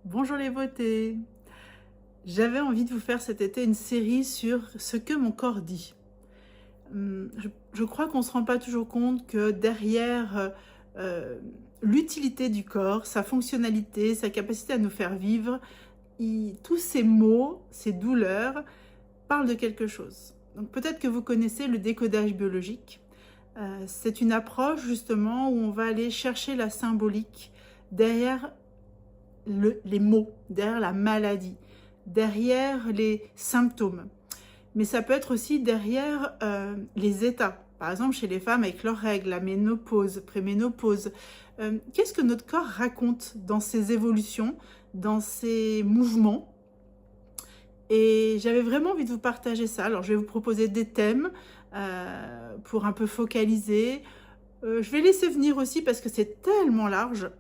Bonjour les beautés. J'avais envie de vous faire cet été une série sur ce que mon corps dit. Je crois qu'on ne se rend pas toujours compte que derrière euh, l'utilité du corps, sa fonctionnalité, sa capacité à nous faire vivre, tous ces mots, ces douleurs parlent de quelque chose. Donc peut-être que vous connaissez le décodage biologique. C'est une approche justement où on va aller chercher la symbolique derrière les mots, derrière la maladie, derrière les symptômes. Mais ça peut être aussi derrière les états. Par exemple, chez les femmes avec leurs règles, la ménopause, préménopause. Qu'est-ce que notre corps raconte dans ses évolutions, dans ses mouvements? Et j'avais vraiment envie de vous partager ça. Alors, je vais vous proposer des thèmes pour un peu focaliser. Je vais laisser venir aussi parce que c'est tellement large,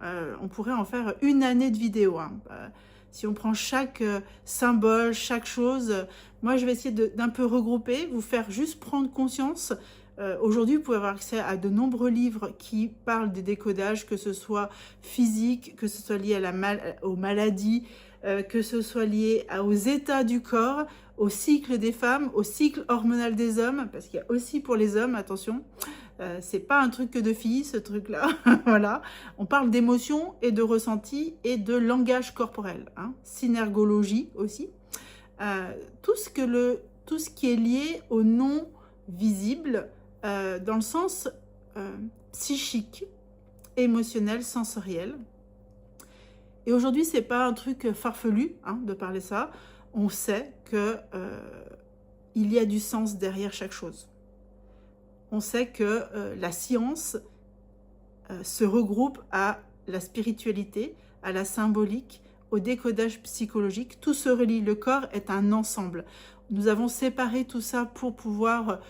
on pourrait en faire une année de vidéo. Hein. Si on prend chaque symbole, chaque chose, moi je vais essayer d'un peu regrouper, vous faire juste prendre conscience. Aujourd'hui, vous pouvez avoir accès à de nombreux livres qui parlent des décodages, que ce soit physique, que ce soit lié à aux maladies, que ce soit lié aux états du corps, au cycle des femmes, au cycle hormonal des hommes, parce qu'il y a aussi pour les hommes, attention. C'est pas un truc que de filles, ce truc-là. Voilà. On parle d'émotions et de ressentis et de langage corporel. Hein. Synergologie aussi. Tout ce qui est lié au non visible dans le sens psychique, émotionnel, sensoriel. Et aujourd'hui, c'est pas un truc farfelu hein, de parler ça. On sait que il y a du sens derrière chaque chose. On sait que la science se regroupe à la spiritualité, à la symbolique, au décodage psychologique. Tout se relie. Le corps est un ensemble. Nous avons séparé tout ça pour pouvoir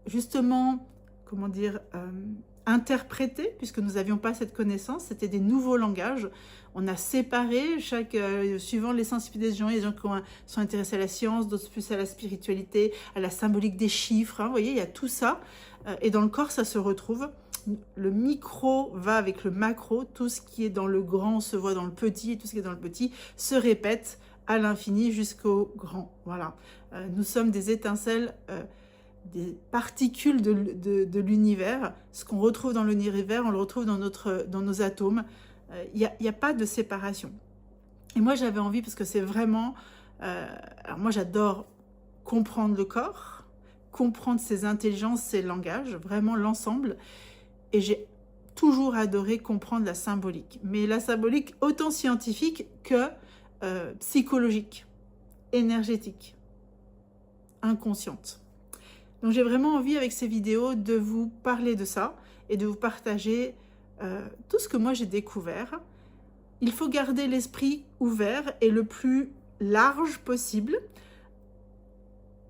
justement, comment dire, interpréter, puisque nous n'avions pas cette connaissance. C'était des nouveaux langages. On a séparé, suivant les sensibilités des gens, il y a des gens qui sont intéressés à la science, d'autres plus à la spiritualité, à la symbolique des chiffres. Hein, vous voyez, il y a tout ça. Et dans le corps, ça se retrouve. Le micro va avec le macro. Tout ce qui est dans le grand se voit dans le petit. Et tout ce qui est dans le petit se répète à l'infini jusqu'au grand. Voilà. Nous sommes des étincelles, des particules de l'univers. Ce qu'on retrouve dans l'univers, on le retrouve dans nos atomes. Il n'y a pas de séparation. Et moi, j'avais envie, parce que c'est vraiment... alors moi, j'adore comprendre le corps, comprendre ses intelligences, ses langages, vraiment l'ensemble. Et j'ai toujours adoré comprendre la symbolique. Mais la symbolique autant scientifique que psychologique, énergétique, inconsciente. Donc j'ai vraiment envie avec ces vidéos de vous parler de ça et de vous partager tout ce que moi j'ai découvert. Il faut garder l'esprit ouvert et le plus large possible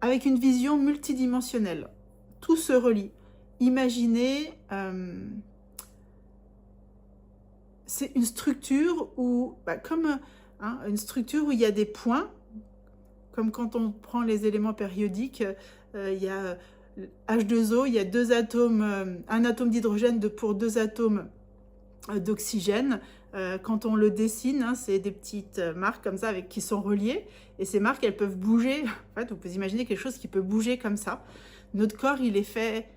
avec une vision multidimensionnelle. Tout se relie. Imaginez, c'est une structure où, comme une structure où il y a des points, comme quand on prend les éléments périodiques, il y a H2O, il y a deux atomes, un atome d'hydrogène pour deux atomes d'oxygène. Quand on le dessine, hein, c'est des petites marques comme ça qui sont reliées. Et ces marques, elles peuvent bouger. En fait, vous pouvez imaginer quelque chose qui peut bouger comme ça. Notre corps, il est fait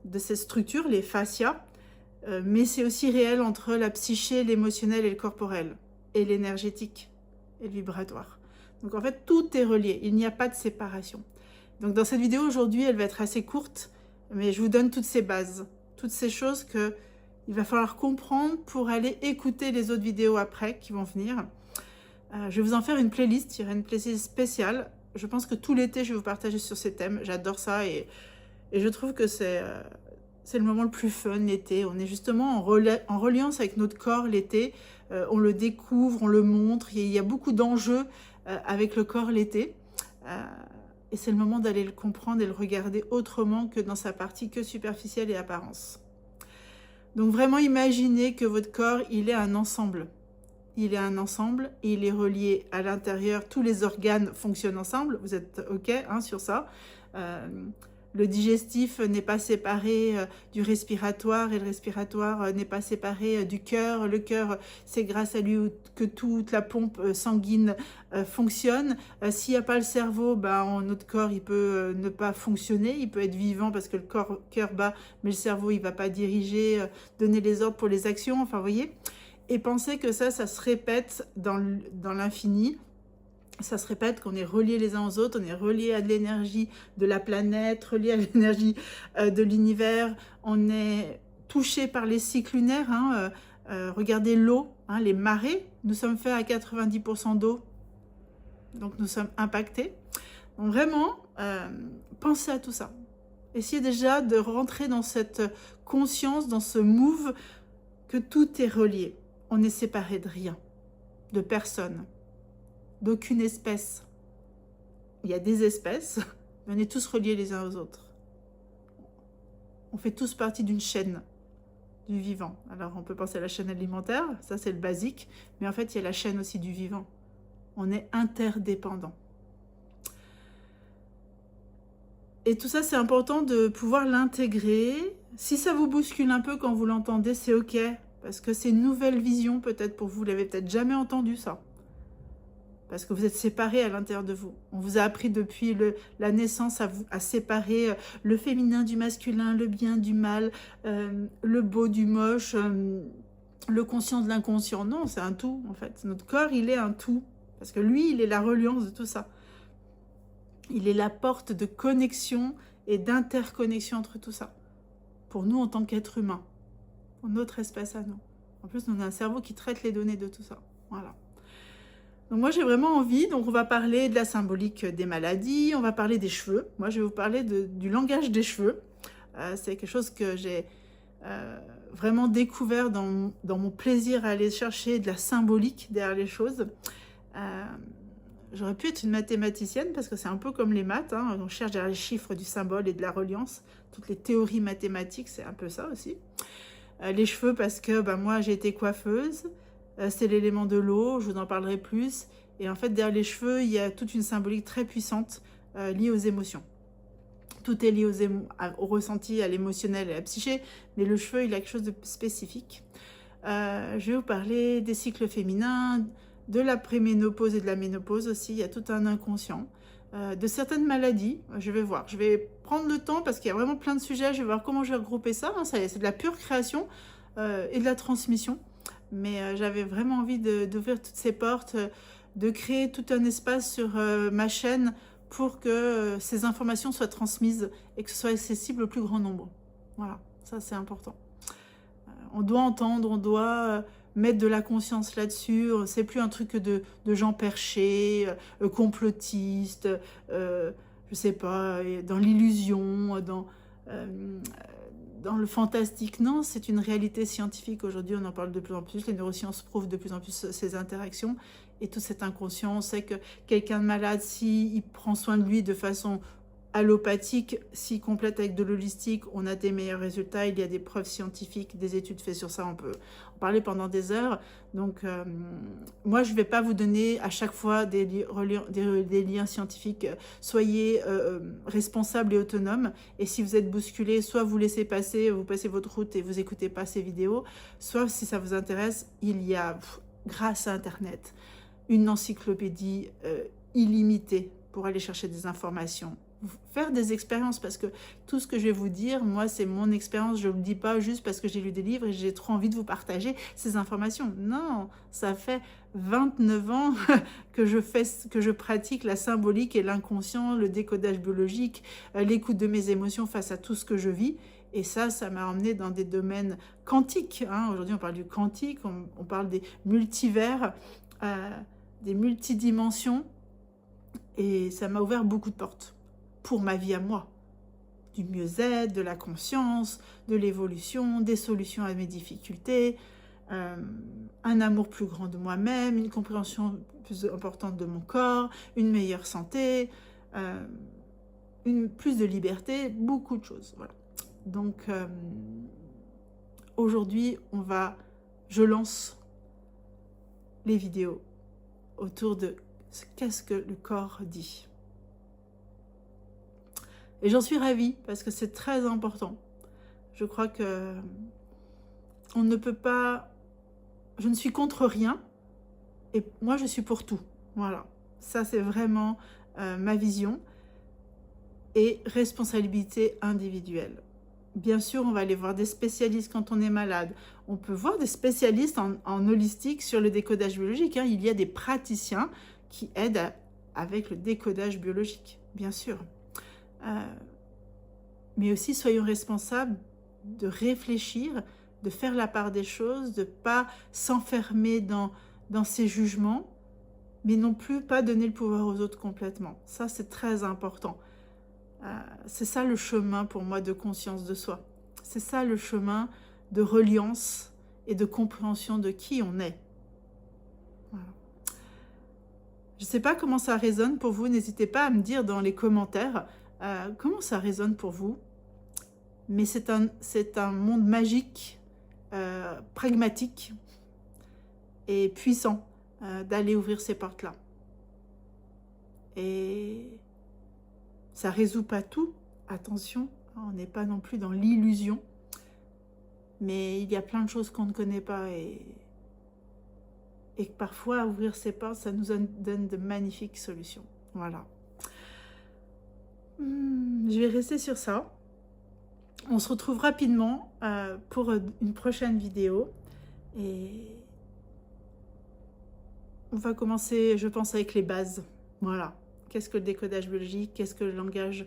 de cette structure, les fascias. Mais c'est aussi réel entre la psyché, l'émotionnel et le corporel. Et l'énergétique et le vibratoire. Donc en fait, tout est relié. Il n'y a pas de séparation. Donc dans cette vidéo aujourd'hui, elle va être assez courte, mais je vous donne toutes ces bases, toutes ces choses que il va falloir comprendre pour aller écouter les autres vidéos après qui vont venir. Je vais vous en faire une playlist, il y aura une playlist spéciale. Je pense que tout l'été, je vais vous partager sur ces thèmes. J'adore ça et je trouve que c'est le moment le plus fun l'été. On est justement en reliance avec notre corps l'été. On le découvre, on le montre. Il y a beaucoup d'enjeux avec le corps l'été. Et c'est le moment d'aller le comprendre et le regarder autrement que dans sa partie que superficielle et apparence. Donc vraiment imaginez que votre corps, il est un ensemble. Il est un ensemble et il est relié à l'intérieur. Tous les organes fonctionnent ensemble. Vous êtes OK hein, sur ça. le digestif n'est pas séparé du respiratoire et le respiratoire n'est pas séparé du cœur. Le cœur, c'est grâce à lui que toute la pompe sanguine fonctionne. S'il n'y a pas le cerveau, notre corps il peut ne pas fonctionner, il peut être vivant parce que le cœur bat, mais le cerveau il va pas diriger, donner les ordres pour les actions, enfin vous voyez. Et pensez que ça se répète dans l'infini. Ça se répète qu'on est reliés les uns aux autres, on est reliés à l'énergie de la planète, reliés à l'énergie de l'univers, on est touché par les cycles lunaires, regardez l'eau, les marées, nous sommes faits à 90% d'eau, donc nous sommes impactés. Donc vraiment, pensez à tout ça. Essayez déjà de rentrer dans cette conscience, dans ce move, que tout est relié. On n'est séparé de rien, de personne, d'aucune espèce. Il y a des espèces, mais on est tous reliés les uns aux autres. On fait tous partie d'une chaîne du vivant. Alors on peut penser à la chaîne alimentaire, ça c'est le basique, mais en fait il y a la chaîne aussi du vivant. On est interdépendants. Et tout ça c'est important de pouvoir l'intégrer. Si ça vous bouscule un peu quand vous l'entendez, c'est ok, parce que c'est une nouvelle vision peut-être pour vous, vous l'avez peut-être jamais entendu ça. Parce que vous êtes séparés à l'intérieur de vous. On vous a appris depuis la naissance à séparer le féminin du masculin, le bien du mal, le beau du moche, le conscient de l'inconscient. Non, c'est un tout en fait. Notre corps, il est un tout. Parce que lui, il est la reliance de tout ça. Il est la porte de connexion et d'interconnexion entre tout ça. Pour nous en tant qu'êtres humains. Pour notre espèce à nous. En plus, on a un cerveau qui traite les données de tout ça. Voilà. Donc moi j'ai vraiment envie, donc on va parler de la symbolique des maladies, on va parler des cheveux. Moi je vais vous parler du langage des cheveux. C'est quelque chose que j'ai vraiment découvert dans mon plaisir à aller chercher de la symbolique derrière les choses. J'aurais pu être une mathématicienne parce que c'est un peu comme les maths, on cherche derrière les chiffres du symbole et de la reliance. Toutes les théories mathématiques, c'est un peu ça aussi. Les cheveux parce que moi j'ai été coiffeuse. C'est l'élément de l'eau, je vous en parlerai plus. Et en fait, derrière les cheveux, il y a toute une symbolique très puissante liée aux émotions. Tout est lié au ressenti, à l'émotionnel et à la psyché, mais le cheveu, il a quelque chose de spécifique. Je vais vous parler des cycles féminins, de la préménopause et de la ménopause aussi. Il y a tout un inconscient. De certaines maladies, je vais voir. Je vais prendre le temps parce qu'il y a vraiment plein de sujets. Je vais voir comment je vais regrouper ça. C'est de la pure création et de la transmission. Mais j'avais vraiment envie d'ouvrir toutes ces portes, de créer tout un espace sur ma chaîne pour que ces informations soient transmises et que ce soit accessible au plus grand nombre. Voilà, ça c'est important. On doit entendre, on doit mettre de la conscience là-dessus. C'est plus un truc de gens perchés, complotistes, je sais pas, dans l'illusion, dans le fantastique. Non, c'est une réalité scientifique. Aujourd'hui, on en parle de plus en plus. Les neurosciences prouvent de plus en plus ces interactions. Et tout cet inconscient, on sait que quelqu'un de malade, s'il prend soin de lui de façon allopathique, s'il complète avec de l'holistique, on a des meilleurs résultats. Il y a des preuves scientifiques, des études faites sur ça. On peut en parler pendant des heures. Donc, moi, je ne vais pas vous donner à chaque fois des liens scientifiques. Soyez responsables et autonomes. Et si vous êtes bousculé, soit vous laissez passer, vous passez votre route et vous n'écoutez pas ces vidéos, soit si ça vous intéresse, il y a, grâce à Internet, une encyclopédie illimitée pour aller chercher des informations, faire des expériences, parce que tout ce que je vais vous dire, moi, c'est mon expérience. Je ne le dis pas juste parce que j'ai lu des livres et j'ai trop envie de vous partager ces informations. Non, ça fait 29 ans que je pratique la symbolique et l'inconscient, le décodage biologique, l'écoute de mes émotions face à tout ce que je vis. Et ça m'a emmené dans des domaines quantiques. Aujourd'hui, on parle du quantique, on parle des multivers, des multidimensions. Et ça m'a ouvert beaucoup de portes pour ma vie à moi. Du mieux-être, de la conscience, de l'évolution, des solutions à mes difficultés, un amour plus grand de moi-même, une compréhension plus importante de mon corps, une meilleure santé, plus de liberté, beaucoup de choses. Voilà. Donc, aujourd'hui, je lance les vidéos autour de qu'est-ce que le corps dit. Et j'en suis ravie parce que c'est très important. Je crois que on ne peut pas... Je ne suis contre rien et moi je suis pour tout. Voilà, ça c'est vraiment ma vision. Et responsabilité individuelle. Bien sûr, on va aller voir des spécialistes quand on est malade. On peut voir des spécialistes en holistique sur le décodage biologique. Hein. Il y a des praticiens qui aident avec le décodage biologique, bien sûr. Mais aussi, soyons responsables de réfléchir, de faire la part des choses, de ne pas s'enfermer dans ces jugements, mais non plus pas donner le pouvoir aux autres complètement. Ça, c'est très important. C'est ça le chemin pour moi de conscience de soi. C'est ça le chemin de reliance et de compréhension de qui on est. Voilà. Je ne sais pas comment ça résonne pour vous, n'hésitez pas à me dire dans les commentaires comment ça résonne pour vous. Mais c'est un monde magique, pragmatique et puissant d'aller ouvrir ces portes-là. Et ça ne résout pas tout, attention, on n'est pas non plus dans l'illusion, mais il y a plein de choses qu'on ne connaît pas et que parfois, ouvrir ces portes, ça nous donne de magnifiques solutions. Voilà. Je vais rester sur ça. On se retrouve rapidement pour une prochaine vidéo et on va commencer, je pense, avec les bases. Voilà. Qu'est-ce que le décodage biologique? Qu'est-ce que le langage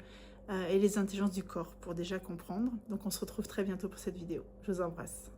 et les intelligences du corps pour déjà comprendre? Donc on se retrouve très bientôt pour cette vidéo. Je vous embrasse.